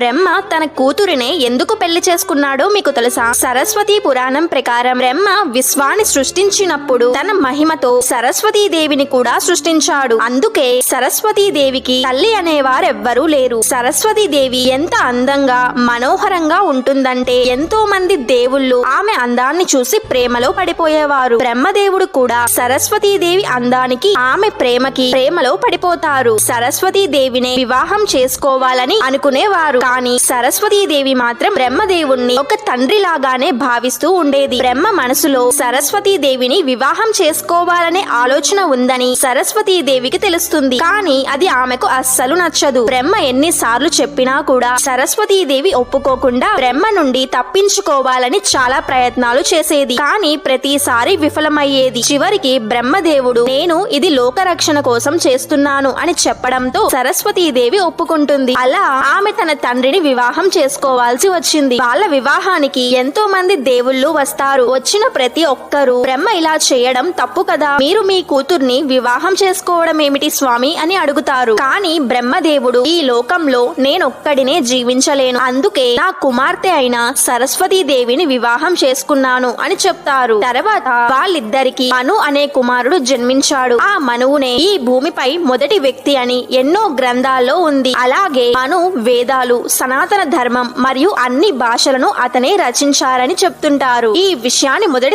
బ్రహ్మ తన కూతురినే ఎందుకు పెళ్లి చేసుకున్నాడో మీకు తెలుసా? సరస్వతి పురాణం ప్రకారం బ్రహ్మ విశ్వాన్ని సృష్టించినప్పుడు తన మహిమతో సరస్వతీ దేవిని కూడా సృష్టించాడు. అందుకే సరస్వతీ దేవికి తల్లి అనేవారెవ్వరూ లేరు. సరస్వతీ దేవి ఎంత అందంగా మనోహరంగా ఉంటుందంటే ఎంతో మంది దేవుళ్ళు ఆమె అందాన్ని చూసి ప్రేమలో పడిపోయేవారు. బ్రహ్మదేవుడు కూడా సరస్వతీ దేవి అందానికి ఆమె ప్రేమలో పడిపోతారు. సరస్వతీ దేవినే వివాహం చేసుకోవాలని అనుకునేవారు. కానీ సరస్వతీదేవి మాత్రం బ్రహ్మదేవుణ్ణి ఒక తండ్రి లాగానే భావిస్తూ ఉండేది. బ్రహ్మ మనసులో సరస్వతీదేవిని వివాహం చేసుకోవాలనే ఆలోచన ఉందని సరస్వతీదేవికి తెలుస్తుంది. కానీ అది ఆమెకు అస్సలు నచ్చదు. బ్రహ్మ ఎన్నిసార్లు చెప్పినా కూడా సరస్వతీదేవి ఒప్పుకోకుండా బ్రహ్మ నుండి తప్పించుకోవాలని చాలా ప్రయత్నాలు చేసేది. కానీ ప్రతిసారి విఫలమయ్యేది. చివరికి బ్రహ్మదేవుడు నేను ఇది లోకరక్షణ కోసం చేస్తున్నాను అని చెప్పడంతో సరస్వతీదేవి ఒప్పుకుంటుంది. అలా ఆమె తన తండ్రిని వివాహం చేసుకోవాల్సి వచ్చింది. వాళ్ళ వివాహానికి ఎంతో మంది దేవుళ్ళు వస్తారు. వచ్చిన ప్రతి ఒక్కరూ బ్రహ్మ ఇలా చేయడం తప్పు కదా, మీరు మీ కూతుర్ని వివాహం చేసుకోవడం ఏమిటి స్వామి అని అడుగుతారు. కానీ బ్రహ్మదేవుడు ఈ లోకంలో నేనొక్కడినే జీవించలేను, అందుకే నా కుమార్తె అయిన సరస్వతీ దేవిని వివాహం చేసుకున్నాను అని చెప్తారు. తర్వాత వాళ్ళిద్దరికి మను అనే కుమారుడు జన్మించాడు. ఆ మనువునే ఈ భూమిపై మొదటి వ్యక్తి అని ఎన్నో గ్రంథాల్లో ఉంది. అలాగే మను వేదాలు, సనాతన ధర్మం మరియు అన్ని భాషలను అతనే రచించారని చెప్తుంటారు. ఈ విషయాన్ని మొదటి